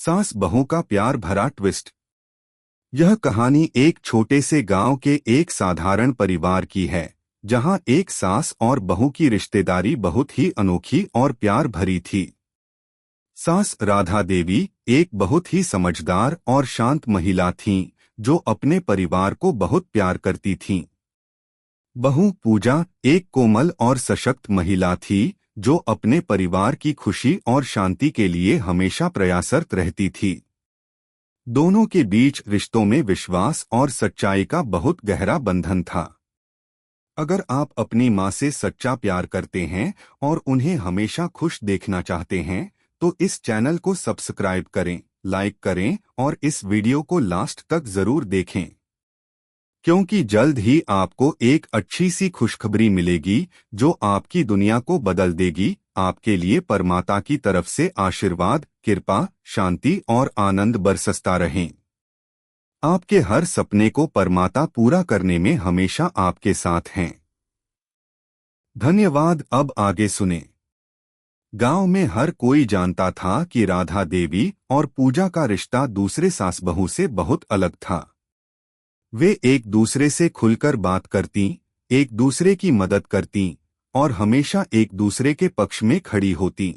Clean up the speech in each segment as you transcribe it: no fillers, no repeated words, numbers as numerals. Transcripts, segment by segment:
सास बहू का प्यार भरा ट्विस्ट। यह कहानी एक छोटे से गांव के एक साधारण परिवार की है, जहां एक सास और बहू की रिश्तेदारी बहुत ही अनोखी और प्यार भरी थी। सास राधा देवी एक बहुत ही समझदार और शांत महिला थीं, जो अपने परिवार को बहुत प्यार करती थीं। बहू पूजा एक कोमल और सशक्त महिला थी, जो अपने परिवार की खुशी और शांति के लिए हमेशा प्रयासरत रहती थी। दोनों के बीच रिश्तों में विश्वास और सच्चाई का बहुत गहरा बंधन था। अगर आप अपनी माँ से सच्चा प्यार करते हैं और उन्हें हमेशा खुश देखना चाहते हैं, तो इस चैनल को सब्सक्राइब करें, लाइक करें और इस वीडियो को लास्ट तक जरूर देखें, क्योंकि जल्द ही आपको एक अच्छी सी खुशखबरी मिलेगी जो आपकी दुनिया को बदल देगी। आपके लिए परमात्मा की तरफ से आशीर्वाद, कृपा, शांति और आनंद बरसता रहें। आपके हर सपने को परमात्मा पूरा करने में हमेशा आपके साथ हैं। धन्यवाद। अब आगे सुने। गांव में हर कोई जानता था कि राधा देवी और पूजा का रिश्ता दूसरे सास बहू से बहुत अलग था। वे एक दूसरे से खुलकर बात करतीं, एक दूसरे की मदद करतीं और हमेशा एक दूसरे के पक्ष में खड़ी होतीं।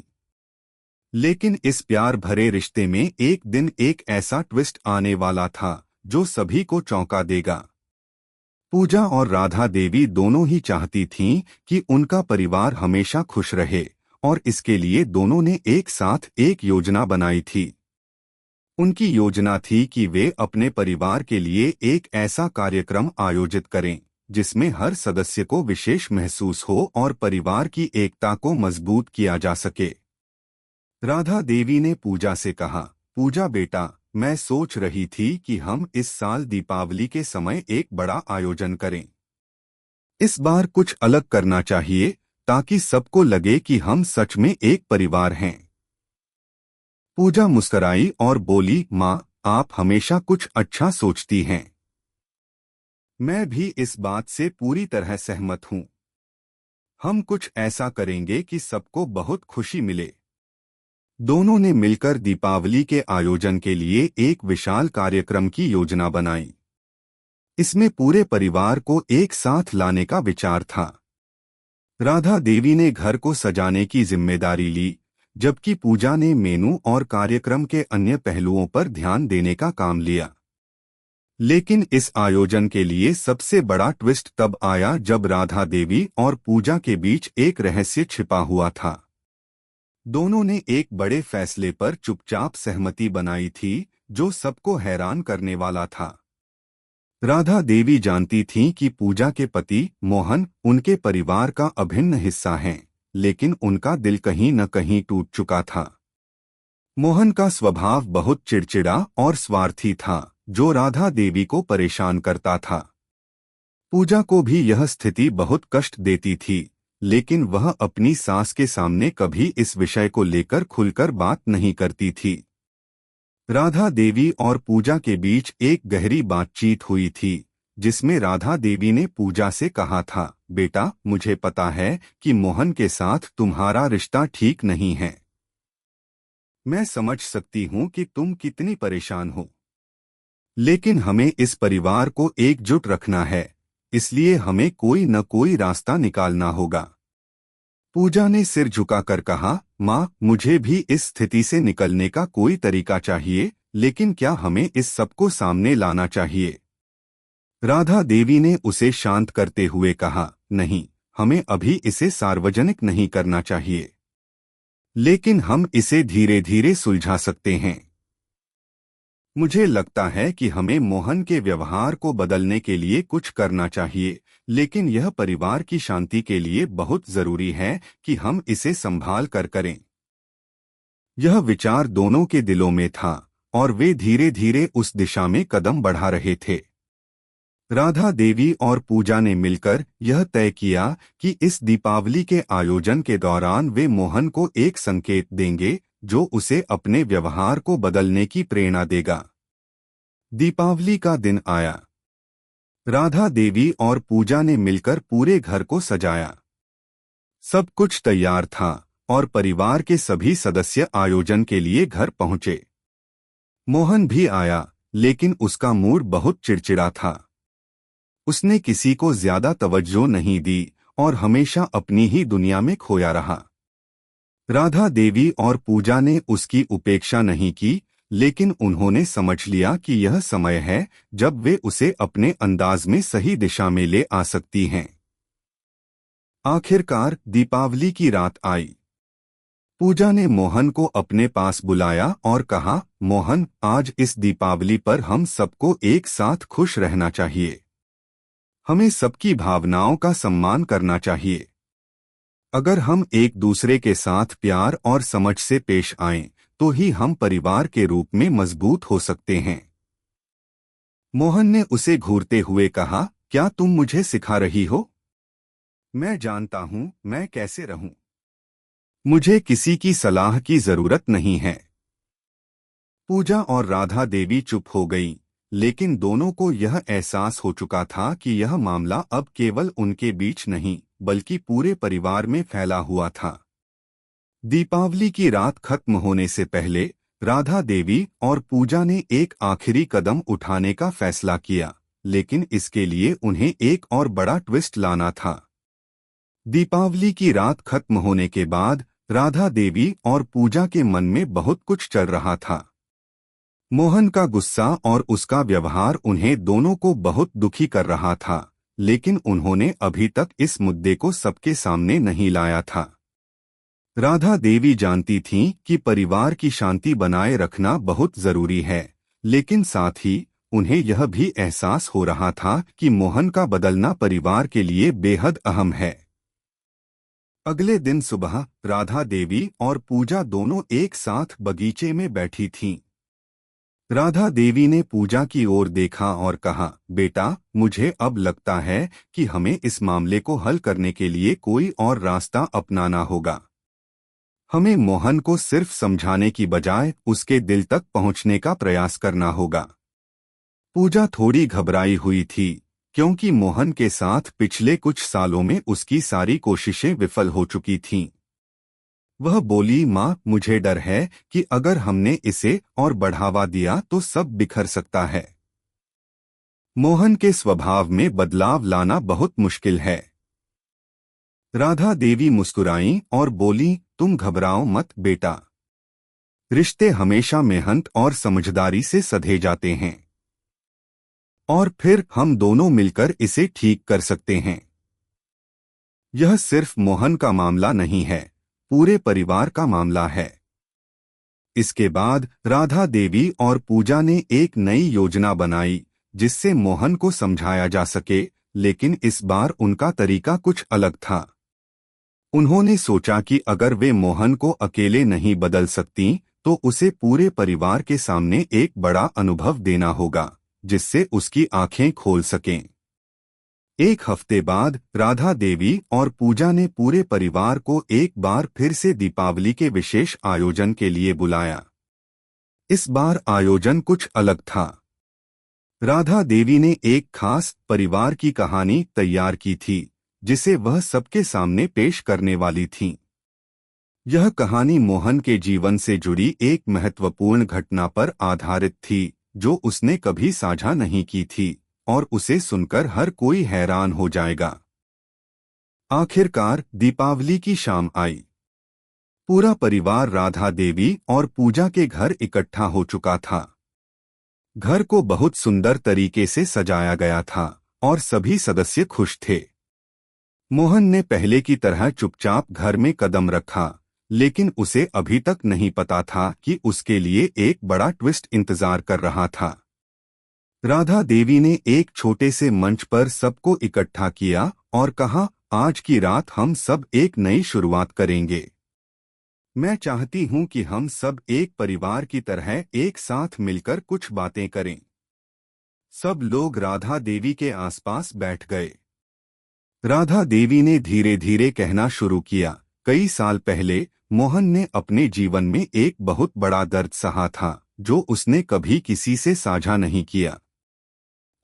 लेकिन इस प्यार भरे रिश्ते में एक दिन एक ऐसा ट्विस्ट आने वाला था जो सभी को चौंका देगा। पूजा और राधा देवी दोनों ही चाहती थीं कि उनका परिवार हमेशा खुश रहे, और इसके लिए दोनों ने एक साथ एक योजना बनाई थी। उनकी योजना थी कि वे अपने परिवार के लिए एक ऐसा कार्यक्रम आयोजित करें जिसमें हर सदस्य को विशेष महसूस हो और परिवार की एकता को मजबूत किया जा सके। राधा देवी ने पूजा से कहा, पूजा बेटा, मैं सोच रही थी कि हम इस साल दीपावली के समय एक बड़ा आयोजन करें। इस बार कुछ अलग करना चाहिए ताकि सबको लगे कि हम सच में एक परिवार हैं। पूजा मुस्कुराई और बोली, माँ, आप हमेशा कुछ अच्छा सोचती हैं। मैं भी इस बात से पूरी तरह सहमत हूँ। हम कुछ ऐसा करेंगे कि सबको बहुत खुशी मिले। दोनों ने मिलकर दीपावली के आयोजन के लिए एक विशाल कार्यक्रम की योजना बनाई। इसमें पूरे परिवार को एक साथ लाने का विचार था। राधा देवी ने घर को सजाने की जिम्मेदारी ली, जबकि पूजा ने मेनू और कार्यक्रम के अन्य पहलुओं पर ध्यान देने का काम लिया। लेकिन इस आयोजन के लिए सबसे बड़ा ट्विस्ट तब आया जब राधा देवी और पूजा के बीच एक रहस्य छिपा हुआ था। दोनों ने एक बड़े फैसले पर चुपचाप सहमति बनाई थी, जो सबको हैरान करने वाला था। राधा देवी जानती थीं कि पूजा के पति मोहन उनके परिवार का अभिन्न हिस्सा हैं, लेकिन उनका दिल कहीं न कहीं टूट चुका था। मोहन का स्वभाव बहुत चिड़चिड़ा और स्वार्थी था, जो राधा देवी को परेशान करता था। पूजा को भी यह स्थिति बहुत कष्ट देती थी, लेकिन वह अपनी सास के सामने कभी इस विषय को लेकर खुलकर बात नहीं करती थी। राधा देवी और पूजा के बीच एक गहरी बातचीत हुई थी, जिसमें राधा देवी ने पूजा से कहा था, बेटा, मुझे पता है कि मोहन के साथ तुम्हारा रिश्ता ठीक नहीं है। मैं समझ सकती हूँ कि तुम कितनी परेशान हो, लेकिन हमें इस परिवार को एकजुट रखना है, इसलिए हमें कोई न कोई रास्ता निकालना होगा। पूजा ने सिर झुकाकर कहा, माँ, मुझे भी इस स्थिति से निकलने का कोई तरीका चाहिए, लेकिन क्या हमें इस सबको सामने लाना चाहिए? राधा देवी ने उसे शांत करते हुए कहा, नहीं, हमें अभी इसे सार्वजनिक नहीं करना चाहिए, लेकिन हम इसे धीरे धीरे सुलझा सकते हैं। मुझे लगता है कि हमें मोहन के व्यवहार को बदलने के लिए कुछ करना चाहिए, लेकिन यह परिवार की शांति के लिए बहुत जरूरी है कि हम इसे संभाल कर करें। यह विचार दोनों के दिलों में था और वे धीरे धीरे उस दिशा में कदम बढ़ा रहे थे। राधा देवी और पूजा ने मिलकर यह तय किया कि इस दीपावली के आयोजन के दौरान वे मोहन को एक संकेत देंगे जो उसे अपने व्यवहार को बदलने की प्रेरणा देगा। दीपावली का दिन आया। राधा देवी और पूजा ने मिलकर पूरे घर को सजाया। सब कुछ तैयार था और परिवार के सभी सदस्य आयोजन के लिए घर पहुंचे। मोहन भी आया, लेकिन उसका मूड बहुत चिड़चिड़ा था। उसने किसी को ज्यादा तवज्जो नहीं दी और हमेशा अपनी ही दुनिया में खोया रहा। राधा देवी और पूजा ने उसकी उपेक्षा नहीं की, लेकिन उन्होंने समझ लिया कि यह समय है जब वे उसे अपने अंदाज में सही दिशा में ले आ सकती हैं। आखिरकार दीपावली की रात आई। पूजा ने मोहन को अपने पास बुलाया और कहा, मोहन, आज इस दीपावली पर हम सबको एक साथ खुश रहना चाहिए। हमें सबकी भावनाओं का सम्मान करना चाहिए। अगर हम एक दूसरे के साथ प्यार और समझ से पेश आएं, तो ही हम परिवार के रूप में मजबूत हो सकते हैं। मोहन ने उसे घूरते हुए कहा, क्या तुम मुझे सिखा रही हो? मैं जानता हूं मैं कैसे रहूं। मुझे किसी की सलाह की जरूरत नहीं है। पूजा और राधा देवी चुप हो गईं, लेकिन दोनों को यह एहसास हो चुका था कि यह मामला अब केवल उनके बीच नहीं, बल्कि पूरे परिवार में फैला हुआ था। दीपावली की रात खत्म होने से पहले राधा देवी और पूजा ने एक आखिरी कदम उठाने का फैसला किया, लेकिन इसके लिए उन्हें एक और बड़ा ट्विस्ट लाना था। दीपावली की रात खत्म होने के बाद राधा देवी और पूजा के मन में बहुत कुछ चल रहा था। मोहन का गुस्सा और उसका व्यवहार उन्हें दोनों को बहुत दुखी कर रहा था, लेकिन उन्होंने अभी तक इस मुद्दे को सबके सामने नहीं लाया था। राधा देवी जानती थीं कि परिवार की शांति बनाए रखना बहुत जरूरी है, लेकिन साथ ही उन्हें यह भी एहसास हो रहा था कि मोहन का बदलना परिवार के लिए बेहद अहम है। अगले दिन सुबह राधा देवी और पूजा दोनों एक साथ बगीचे में बैठी थीं। राधा देवी ने पूजा की ओर देखा और कहा, बेटा, मुझे अब लगता है कि हमें इस मामले को हल करने के लिए कोई और रास्ता अपनाना होगा। हमें मोहन को सिर्फ समझाने की बजाय उसके दिल तक पहुंचने का प्रयास करना होगा। पूजा थोड़ी घबराई हुई थी, क्योंकि मोहन के साथ पिछले कुछ सालों में उसकी सारी कोशिशें विफल हो चुकी थीं। वह बोली, माँ, मुझे डर है कि अगर हमने इसे और बढ़ावा दिया तो सब बिखर सकता है। मोहन के स्वभाव में बदलाव लाना बहुत मुश्किल है। राधा देवी मुस्कुराईं और बोली, तुम घबराओ मत बेटा। रिश्ते हमेशा मेहनत और समझदारी से सधे जाते हैं, और फिर हम दोनों मिलकर इसे ठीक कर सकते हैं। यह सिर्फ मोहन का मामला नहीं है, पूरे परिवार का मामला है। इसके बाद राधा देवी और पूजा ने एक नई योजना बनाई जिससे मोहन को समझाया जा सके, लेकिन इस बार उनका तरीका कुछ अलग था। उन्होंने सोचा कि अगर वे मोहन को अकेले नहीं बदल सकती, तो उसे पूरे परिवार के सामने एक बड़ा अनुभव देना होगा, जिससे उसकी आंखें खोल सकें। एक हफ्ते बाद राधा देवी और पूजा ने पूरे परिवार को एक बार फिर से दीपावली के विशेष आयोजन के लिए बुलाया। इस बार आयोजन कुछ अलग था। राधा देवी ने एक खास परिवार की कहानी तैयार की थी, जिसे वह सबके सामने पेश करने वाली थीं। यह कहानी मोहन के जीवन से जुड़ी एक महत्वपूर्ण घटना पर आधारित थी, जो उसने कभी साझा नहीं की थी, और उसे सुनकर हर कोई हैरान हो जाएगा। आखिरकार दीपावली की शाम आई। पूरा परिवार राधा देवी और पूजा के घर इकट्ठा हो चुका था। घर को बहुत सुंदर तरीके से सजाया गया था और सभी सदस्य खुश थे। मोहन ने पहले की तरह चुपचाप घर में कदम रखा, लेकिन उसे अभी तक नहीं पता था कि उसके लिए एक बड़ा ट्विस्ट इंतजार कर रहा था। राधा देवी ने एक छोटे से मंच पर सबको इकट्ठा किया और कहा, आज की रात हम सब एक नई शुरुआत करेंगे। मैं चाहती हूं कि हम सब एक परिवार की तरह एक साथ मिलकर कुछ बातें करें। सब लोग राधा देवी के आसपास बैठ गए। राधा देवी ने धीरे धीरे कहना शुरू किया, कई साल पहले मोहन ने अपने जीवन में एक बहुत बड़ा दर्द सहा था, जो उसने कभी किसी से साझा नहीं किया।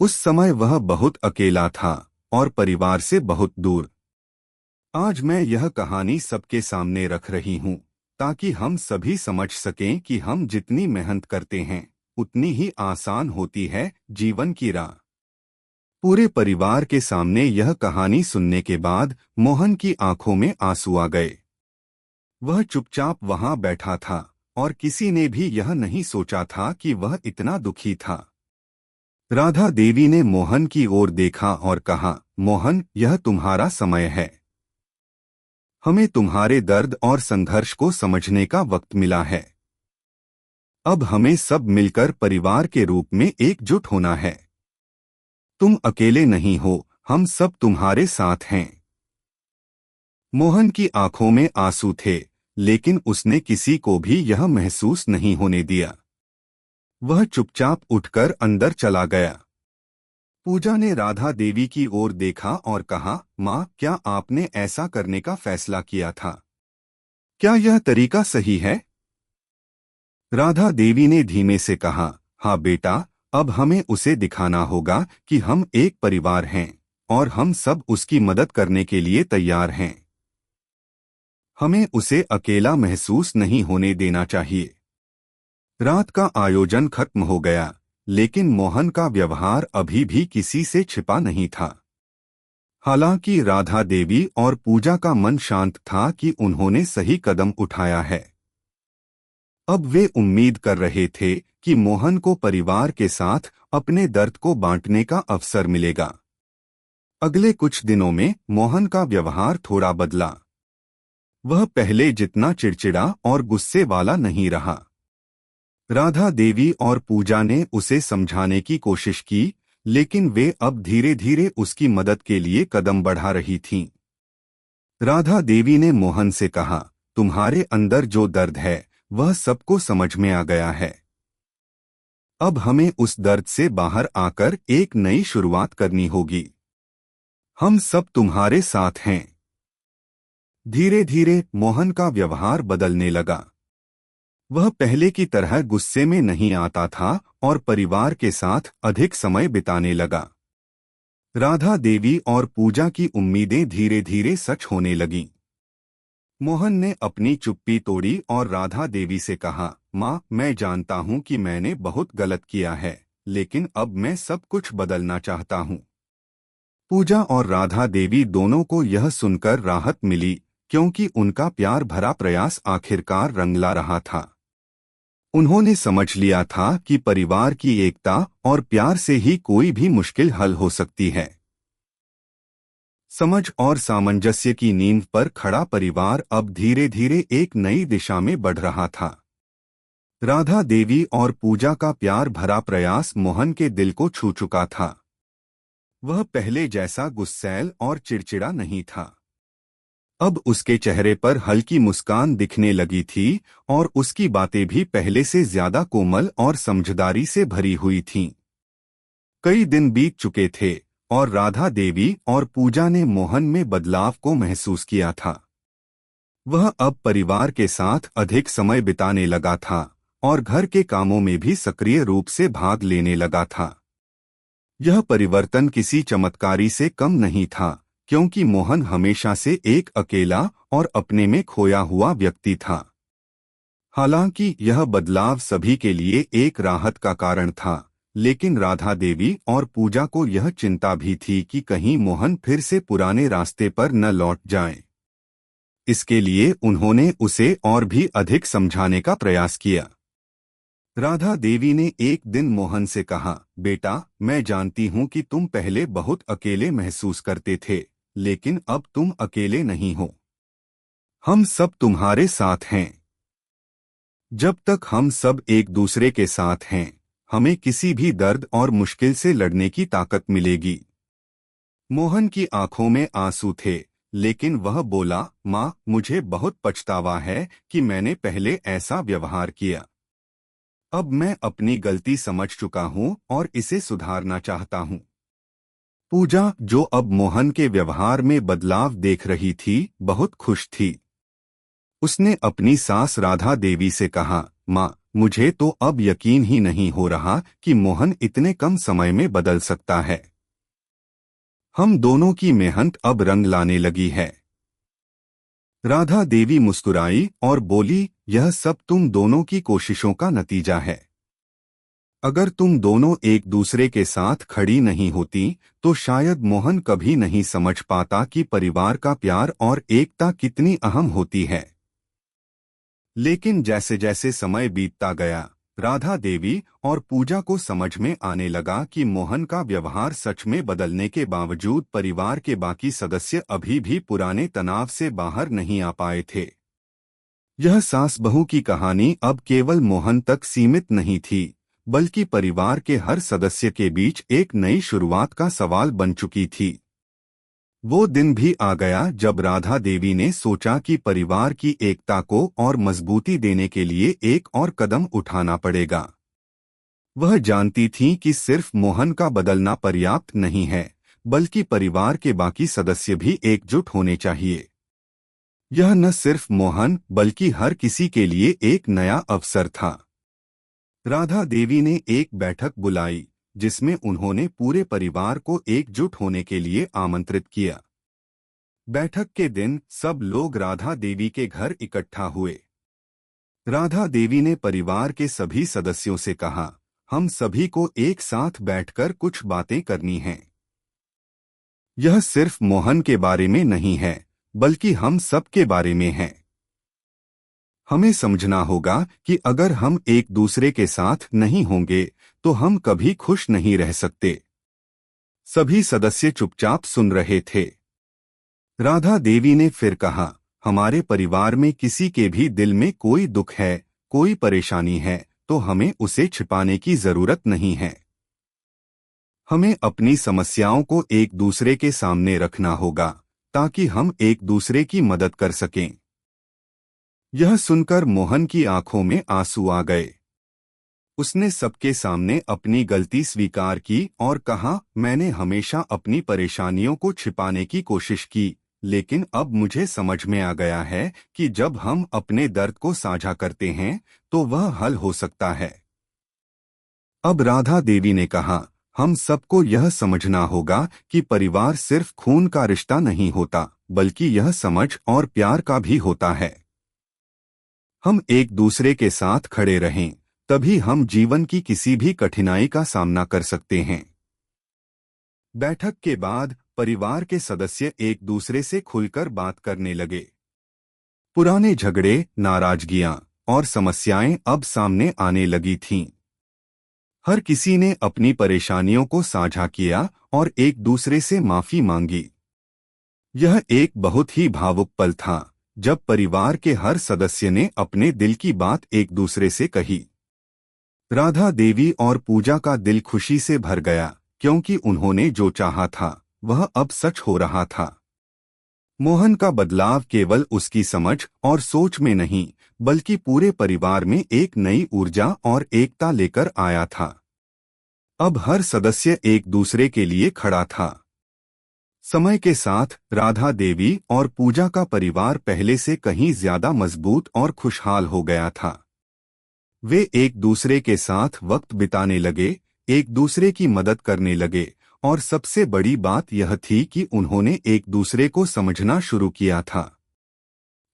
उस समय वह बहुत अकेला था और परिवार से बहुत दूर। आज मैं यह कहानी सबके सामने रख रही हूँ, ताकि हम सभी समझ सकें कि हम जितनी मेहनत करते हैं, उतनी ही आसान होती है जीवन की राह। पूरे परिवार के सामने यह कहानी सुनने के बाद मोहन की आंखों में आंसू आ गए। वह चुपचाप वहां बैठा था और किसी ने भी यह नहीं सोचा था कि वह इतना दुखी था। राधा देवी ने मोहन की ओर देखा और कहा, मोहन, यह तुम्हारा समय है। हमें तुम्हारे दर्द और संघर्ष को समझने का वक्त मिला है। अब हमें सब मिलकर परिवार के रूप में एकजुट होना है। तुम अकेले नहीं हो, हम सब तुम्हारे साथ हैं। मोहन की आंखों में आंसू थे, लेकिन उसने किसी को भी यह महसूस नहीं होने दिया। वह चुपचाप उठकर अंदर चला गया। पूजा ने राधा देवी की ओर देखा और कहा, माँ, क्या आपने ऐसा करने का फैसला किया था? क्या यह तरीका सही है? राधा देवी ने धीमे से कहा, हाँ बेटा, अब हमें उसे दिखाना होगा कि हम एक परिवार हैं और हम सब उसकी मदद करने के लिए तैयार हैं। हमें उसे अकेला महसूस नहीं होने देना चाहिए। रात का आयोजन खत्म हो गया, लेकिन मोहन का व्यवहार अभी भी किसी से छिपा नहीं था। हालांकि राधा देवी और पूजा का मन शांत था कि उन्होंने सही कदम उठाया है। अब वे उम्मीद कर रहे थे कि मोहन को परिवार के साथ अपने दर्द को बांटने का अवसर मिलेगा। अगले कुछ दिनों में मोहन का व्यवहार थोड़ा बदला। वह पहले जितना चिड़चिड़ा और गुस्से वाला नहीं रहा। राधा देवी और पूजा ने उसे समझाने की कोशिश की, लेकिन वे अब धीरे धीरे उसकी मदद के लिए कदम बढ़ा रही थीं। राधा देवी ने मोहन से कहा, तुम्हारे अंदर जो दर्द है वह सबको समझ में आ गया है। अब हमें उस दर्द से बाहर आकर एक नई शुरुआत करनी होगी। हम सब तुम्हारे साथ हैं। धीरे धीरे मोहन का व्यवहार बदलने लगा। वह पहले की तरह गुस्से में नहीं आता था और परिवार के साथ अधिक समय बिताने लगा। राधा देवी और पूजा की उम्मीदें धीरे धीरे सच होने लगीं। मोहन ने अपनी चुप्पी तोड़ी और राधा देवी से कहा, माँ, मैं जानता हूँ कि मैंने बहुत गलत किया है, लेकिन अब मैं सब कुछ बदलना चाहता हूँ। पूजा और राधा देवी दोनों को यह सुनकर राहत मिली, क्योंकि उनका प्यार भरा प्रयास आखिरकार रंग ला रहा था। उन्होंने समझ लिया था कि परिवार की एकता और प्यार से ही कोई भी मुश्किल हल हो सकती है। समझ और सामंजस्य की नींव पर खड़ा परिवार अब धीरे धीरे एक नई दिशा में बढ़ रहा था। राधा देवी और पूजा का प्यार भरा प्रयास मोहन के दिल को छू चुका था। वह पहले जैसा गुस्सैल और चिड़चिड़ा नहीं था। अब उसके चेहरे पर हल्की मुस्कान दिखने लगी थी और उसकी बातें भी पहले से ज्यादा कोमल और समझदारी से भरी हुई थीं। कई दिन बीत चुके थे और राधा देवी और पूजा ने मोहन में बदलाव को महसूस किया था। वह अब परिवार के साथ अधिक समय बिताने लगा था और घर के कामों में भी सक्रिय रूप से भाग लेने लगा था। यह परिवर्तन किसी चमत्कारी से कम नहीं था, क्योंकि मोहन हमेशा से एक अकेला और अपने में खोया हुआ व्यक्ति था। हालांकि यह बदलाव सभी के लिए एक राहत का कारण था, लेकिन राधा देवी और पूजा को यह चिंता भी थी कि कहीं मोहन फिर से पुराने रास्ते पर न लौट जाए। इसके लिए उन्होंने उसे और भी अधिक समझाने का प्रयास किया। राधा देवी ने एक दिन मोहन से कहा, बेटा, मैं जानती हूँ कि तुम पहले बहुत अकेले महसूस करते थे, लेकिन अब तुम अकेले नहीं हो। हम सब तुम्हारे साथ हैं। जब तक हम सब एक दूसरे के साथ हैं, हमें किसी भी दर्द और मुश्किल से लड़ने की ताकत मिलेगी। मोहन की आंखों में आंसू थे, लेकिन वह बोला, माँ, मुझे बहुत पछतावा है कि मैंने पहले ऐसा व्यवहार किया। अब मैं अपनी गलती समझ चुका हूँ और इसे सुधारना चाहता हूँ। पूजा, जो अब मोहन के व्यवहार में बदलाव देख रही थी, बहुत खुश थी। उसने अपनी सास राधा देवी से कहा, माँ, मुझे तो अब यकीन ही नहीं हो रहा कि मोहन इतने कम समय में बदल सकता है। हम दोनों की मेहनत अब रंग लाने लगी है। राधा देवी मुस्कुराई और बोली, यह सब तुम दोनों की कोशिशों का नतीजा है। अगर तुम दोनों एक दूसरे के साथ खड़ी नहीं होती तो शायद मोहन कभी नहीं समझ पाता कि परिवार का प्यार और एकता कितनी अहम होती है। लेकिन जैसे जैसे समय बीतता गया, राधा देवी और पूजा को समझ में आने लगा कि मोहन का व्यवहार सच में बदलने के बावजूद परिवार के बाकी सदस्य अभी भी पुराने तनाव से बाहर नहीं आ पाए थे। यह सास बहू की कहानी अब केवल मोहन तक सीमित नहीं थी, बल्कि परिवार के हर सदस्य के बीच एक नई शुरुआत का सवाल बन चुकी थी। वो दिन भी आ गया जब राधा देवी ने सोचा कि परिवार की एकता को और मजबूती देने के लिए एक और कदम उठाना पड़ेगा। वह जानती थी कि सिर्फ मोहन का बदलना पर्याप्त नहीं है, बल्कि परिवार के बाकी सदस्य भी एकजुट होने चाहिए। यह न सिर्फ मोहन बल्कि हर किसी के लिए एक नया अवसर था। राधा देवी ने एक बैठक बुलाई, जिसमें उन्होंने पूरे परिवार को एकजुट होने के लिए आमंत्रित किया। बैठक के दिन सब लोग राधा देवी के घर इकट्ठा हुए। राधा देवी ने परिवार के सभी सदस्यों से कहा, हम सभी को एक साथ बैठकर कुछ बातें करनी हैं। यह सिर्फ मोहन के बारे में नहीं है, बल्कि हम सब के बारे में है। हमें समझना होगा कि अगर हम एक दूसरे के साथ नहीं होंगे तो हम कभी खुश नहीं रह सकते। सभी सदस्य चुपचाप सुन रहे थे। राधा देवी ने फिर कहा, हमारे परिवार में किसी के भी दिल में कोई दुख है, कोई परेशानी है, तो हमें उसे छिपाने की जरूरत नहीं है। हमें अपनी समस्याओं को एक दूसरे के सामने रखना होगा, ताकि हम एक दूसरे की मदद कर सकें। यह सुनकर मोहन की आंखों में आंसू आ गए। उसने सबके सामने अपनी गलती स्वीकार की और कहा, मैंने हमेशा अपनी परेशानियों को छिपाने की कोशिश की, लेकिन अब मुझे समझ में आ गया है कि जब हम अपने दर्द को साझा करते हैं तो वह हल हो सकता है। अब राधा देवी ने कहा, हम सबको यह समझना होगा कि परिवार सिर्फ खून का रिश्ता नहीं होता, बल्कि यह समझ और प्यार का भी होता है। हम एक दूसरे के साथ खड़े रहें, तभी हम जीवन की किसी भी कठिनाई का सामना कर सकते हैं। बैठक के बाद परिवार के सदस्य एक दूसरे से खुलकर बात करने लगे। पुराने झगड़े, नाराजगियां और समस्याएं अब सामने आने लगी थीं। हर किसी ने अपनी परेशानियों को साझा किया और एक दूसरे से माफी मांगी। यह एक बहुत ही भावुक पल था, जब परिवार के हर सदस्य ने अपने दिल की बात एक दूसरे से कही। राधा देवी और पूजा का दिल खुशी से भर गया, क्योंकि उन्होंने जो चाहा था वह अब सच हो रहा था। मोहन का बदलाव केवल उसकी समझ और सोच में नहीं, बल्कि पूरे परिवार में एक नई ऊर्जा और एकता लेकर आया था। अब हर सदस्य एक दूसरे के लिए खड़ा था। समय के साथ राधा देवी और पूजा का परिवार पहले से कहीं ज्यादा मजबूत और खुशहाल हो गया था। वे एक दूसरे के साथ वक्त बिताने लगे, एक दूसरे की मदद करने लगे, और सबसे बड़ी बात यह थी कि उन्होंने एक दूसरे को समझना शुरू किया था।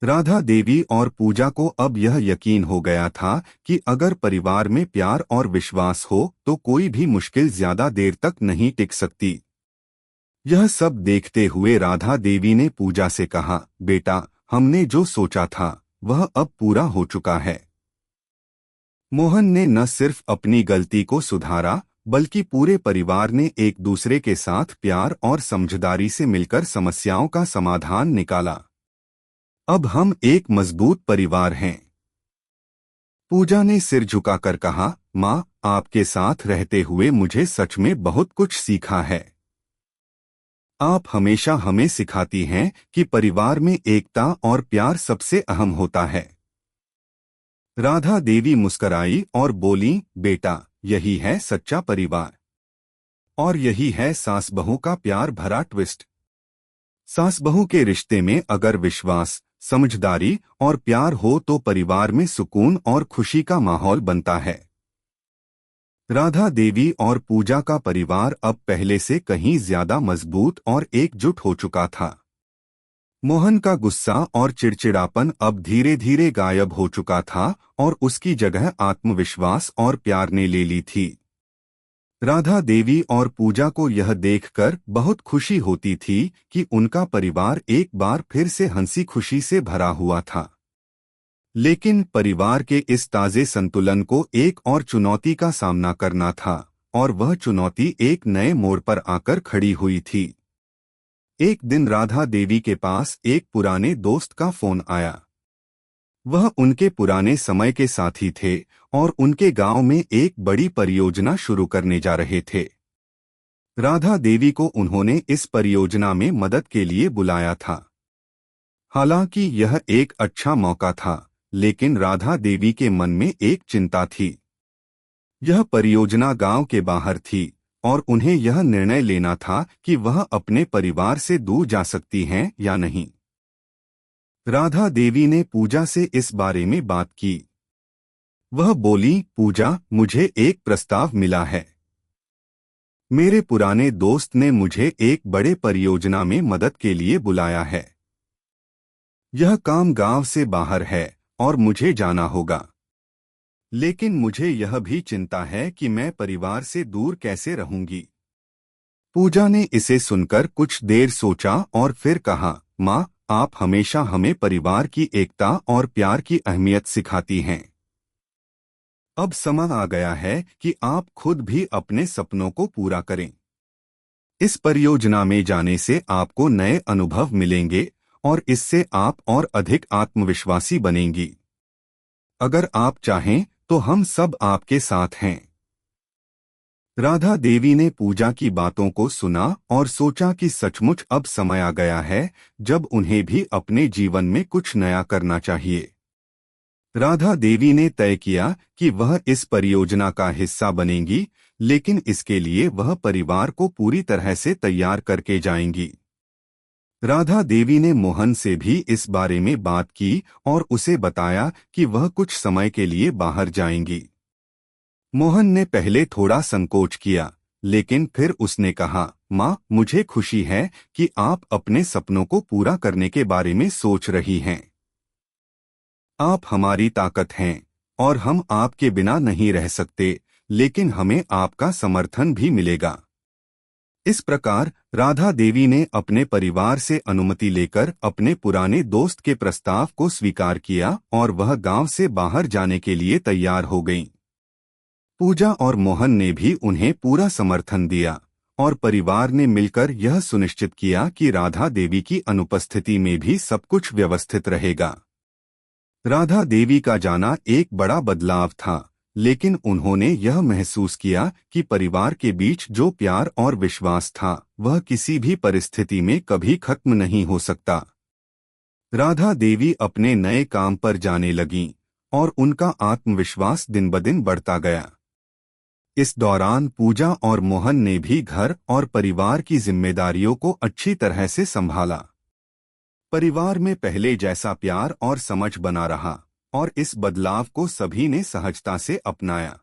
राधा देवी और पूजा को अब यह यकीन हो गया था कि अगर परिवार में प्यार और विश्वास हो तो कोई भी मुश्किल ज्यादा देर तक नहीं टिक सकती। यह सब देखते हुए राधा देवी ने पूजा से कहा, बेटा, हमने जो सोचा था वह अब पूरा हो चुका है। मोहन ने न सिर्फ अपनी गलती को सुधारा, बल्कि पूरे परिवार ने एक दूसरे के साथ प्यार और समझदारी से मिलकर समस्याओं का समाधान निकाला। अब हम एक मजबूत परिवार हैं। पूजा ने सिर झुकाकर कहा, माँ, आपके साथ रहते हुए मुझे सच में बहुत कुछ सीखा है। आप हमेशा हमें सिखाती हैं कि परिवार में एकता और प्यार सबसे अहम होता है। राधा देवी मुस्कराई और बोली, बेटा, यही है सच्चा परिवार। और यही है सास बहू का प्यार भरा ट्विस्ट। सास बहू के रिश्ते में अगर विश्वास, समझदारी और प्यार हो तो परिवार में सुकून और खुशी का माहौल बनता है। राधा देवी और पूजा का परिवार अब पहले से कहीं ज्यादा मजबूत और एकजुट हो चुका था। मोहन का गुस्सा और चिड़चिड़ापन अब धीरे धीरे गायब हो चुका था और उसकी जगह आत्मविश्वास और प्यार ने ले ली थी। राधा देवी और पूजा को यह देखकर बहुत खुशी होती थी कि उनका परिवार एक बार फिर से हंसी खुशी से भरा हुआ था। लेकिन परिवार के इस ताजे संतुलन को एक और चुनौती का सामना करना था, और वह चुनौती एक नए मोड़ पर आकर खड़ी हुई थी। एक दिन राधा देवी के पास एक पुराने दोस्त का फोन आया। वह उनके पुराने समय के साथी थे और उनके गांव में एक बड़ी परियोजना शुरू करने जा रहे थे। राधा देवी को उन्होंने इस परियोजना में मदद के लिए बुलाया था। हालांकि यह एक अच्छा मौका था, लेकिन राधा देवी के मन में एक चिंता थी। यह परियोजना गांव के बाहर थी और उन्हें यह निर्णय लेना था कि वह अपने परिवार से दूर जा सकती हैं या नहीं। राधा देवी ने पूजा से इस बारे में बात की। वह बोली, पूजा, मुझे एक प्रस्ताव मिला है। मेरे पुराने दोस्त ने मुझे एक बड़े परियोजना में मदद के लिए बुलाया है। यह काम गांव से बाहर है और मुझे जाना होगा। लेकिन मुझे यह भी चिंता है कि मैं परिवार से दूर कैसे रहूंगी। पूजा ने इसे सुनकर कुछ देर सोचा और फिर कहा, माँ, आप हमेशा हमें परिवार की एकता और प्यार की अहमियत सिखाती हैं। अब समय आ गया है कि आप खुद भी अपने सपनों को पूरा करें। इस परियोजना में जाने से आपको नए अनुभव मिलेंगे और इससे आप और अधिक आत्मविश्वासी बनेंगी। अगर आप चाहें तो हम सब आपके साथ हैं। राधा देवी ने पूजा की बातों को सुना और सोचा कि सचमुच अब समय आ गया है जब उन्हें भी अपने जीवन में कुछ नया करना चाहिए। राधा देवी ने तय किया कि वह इस परियोजना का हिस्सा बनेंगी, लेकिन इसके लिए वह परिवार को पूरी तरह से तैयार करके जाएंगी। राधा देवी ने मोहन से भी इस बारे में बात की और उसे बताया कि वह कुछ समय के लिए बाहर जाएंगी। मोहन ने पहले थोड़ा संकोच किया, लेकिन फिर उसने कहा, माँ, मुझे खुशी है कि आप अपने सपनों को पूरा करने के बारे में सोच रही हैं। आप हमारी ताकत हैं और हम आपके बिना नहीं रह सकते, लेकिन हमें आपका समर्थन भी मिलेगा। इस प्रकार राधा देवी ने अपने परिवार से अनुमति लेकर अपने पुराने दोस्त के प्रस्ताव को स्वीकार किया और वह गांव से बाहर जाने के लिए तैयार हो गईं। पूजा और मोहन ने भी उन्हें पूरा समर्थन दिया और परिवार ने मिलकर यह सुनिश्चित किया कि राधा देवी की अनुपस्थिति में भी सब कुछ व्यवस्थित रहेगा। राधा देवी का जाना एक बड़ा बदलाव था, लेकिन उन्होंने यह महसूस किया कि परिवार के बीच जो प्यार और विश्वास था वह किसी भी परिस्थिति में कभी खत्म नहीं हो सकता। राधा देवी अपने नए काम पर जाने लगीं और उनका आत्मविश्वास दिन ब दिन बढ़ता गया। इस दौरान पूजा और मोहन ने भी घर और परिवार की जिम्मेदारियों को अच्छी तरह से संभाला। परिवार में पहले जैसा प्यार और समझ बना रहा और इस बदलाव को सभी ने सहजता से अपनाया।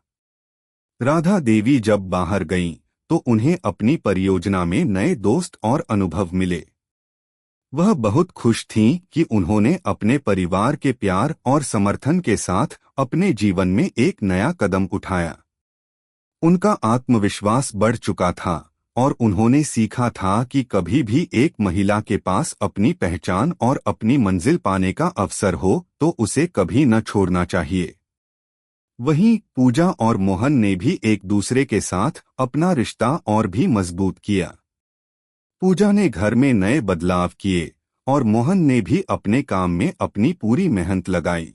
राधा देवी जब बाहर गईं, तो उन्हें अपनी परियोजना में नए दोस्त और अनुभव मिले। वह बहुत खुश थीं कि उन्होंने अपने परिवार के प्यार और समर्थन के साथ अपने जीवन में एक नया कदम उठाया। उनका आत्मविश्वास बढ़ चुका था और उन्होंने सीखा था कि कभी भी एक महिला के पास अपनी पहचान और अपनी मंजिल पाने का अवसर हो तो उसे कभी न छोड़ना चाहिए। वहीं पूजा और मोहन ने भी एक दूसरे के साथ अपना रिश्ता और भी मजबूत किया। पूजा ने घर में नए बदलाव किए और मोहन ने भी अपने काम में अपनी पूरी मेहनत लगाई।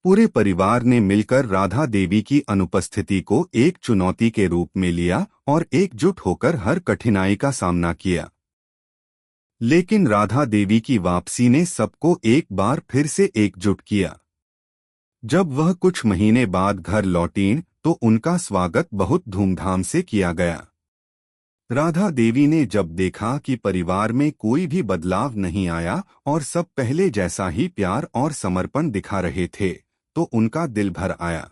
पूरे परिवार ने मिलकर राधा देवी की अनुपस्थिति को एक चुनौती के रूप में लिया और एकजुट होकर हर कठिनाई का सामना किया। लेकिन राधा देवी की वापसी ने सबको एक बार फिर से एकजुट किया। जब वह कुछ महीने बाद घर लौटीं तो उनका स्वागत बहुत धूमधाम से किया गया। राधा देवी ने जब देखा कि परिवार में कोई भी बदलाव नहीं आया और सब पहले जैसा ही प्यार और समर्पण दिखा रहे थे, तो उनका दिल भर आया।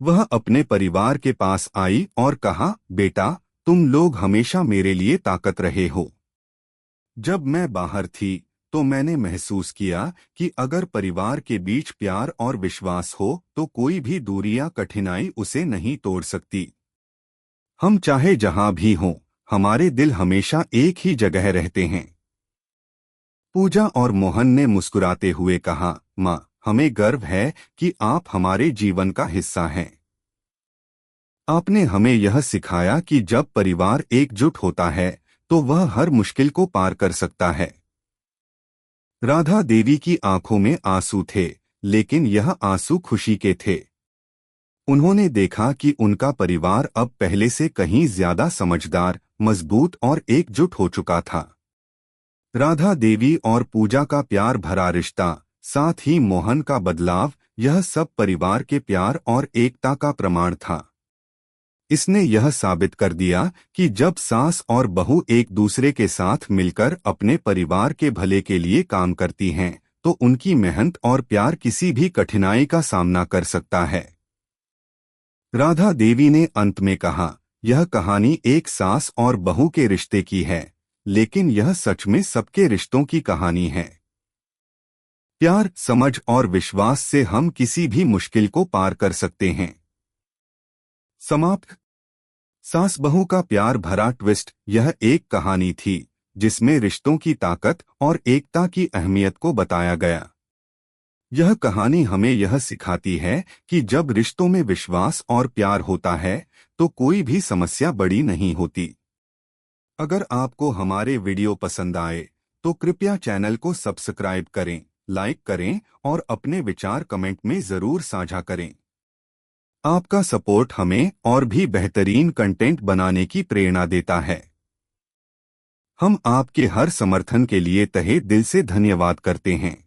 वह अपने परिवार के पास आई और कहा, बेटा, तुम लोग हमेशा मेरे लिए ताकत रहे हो। जब मैं बाहर थी तो मैंने महसूस किया कि अगर परिवार के बीच प्यार और विश्वास हो तो कोई भी दूरी या कठिनाई उसे नहीं तोड़ सकती। हम चाहे जहां भी हों, हमारे दिल हमेशा एक ही जगह रहते हैं। पूजा और मोहन ने मुस्कुराते हुए कहा, माँ, हमें गर्व है कि आप हमारे जीवन का हिस्सा हैं। आपने हमें यह सिखाया कि जब परिवार एकजुट होता है तो वह हर मुश्किल को पार कर सकता है। राधा देवी की आंखों में आंसू थे, लेकिन यह आंसू खुशी के थे। उन्होंने देखा कि उनका परिवार अब पहले से कहीं ज्यादा समझदार, मजबूत और एकजुट हो चुका था। राधा देवी और पूजा का प्यार भरा रिश्ता, साथ ही मोहन का बदलाव, यह सब परिवार के प्यार और एकता का प्रमाण था। इसने यह साबित कर दिया कि जब सास और बहू एक दूसरे के साथ मिलकर अपने परिवार के भले के लिए काम करती हैं, तो उनकी मेहनत और प्यार किसी भी कठिनाई का सामना कर सकता है। राधा देवी ने अंत में कहा, यह कहानी एक सास और बहू के रिश्ते की है, लेकिन यह सच में सबके रिश्तों की कहानी है। प्यार, समझ और विश्वास से हम किसी भी मुश्किल को पार कर सकते हैं। समाप्त। सास बहू का प्यार भरा ट्विस्ट, यह एक कहानी थी जिसमें रिश्तों की ताकत और एकता की अहमियत को बताया गया। यह कहानी हमें यह सिखाती है कि जब रिश्तों में विश्वास और प्यार होता है तो कोई भी समस्या बड़ी नहीं होती। अगर आपको हमारे वीडियो पसंद आए तो कृपया चैनल को सब्सक्राइब करें, लाइक करें और अपने विचार कमेंट में जरूर साझा करें। आपका सपोर्ट हमें और भी बेहतरीन कंटेंट बनाने की प्रेरणा देता है। हम आपके हर समर्थन के लिए तहे दिल से धन्यवाद करते हैं।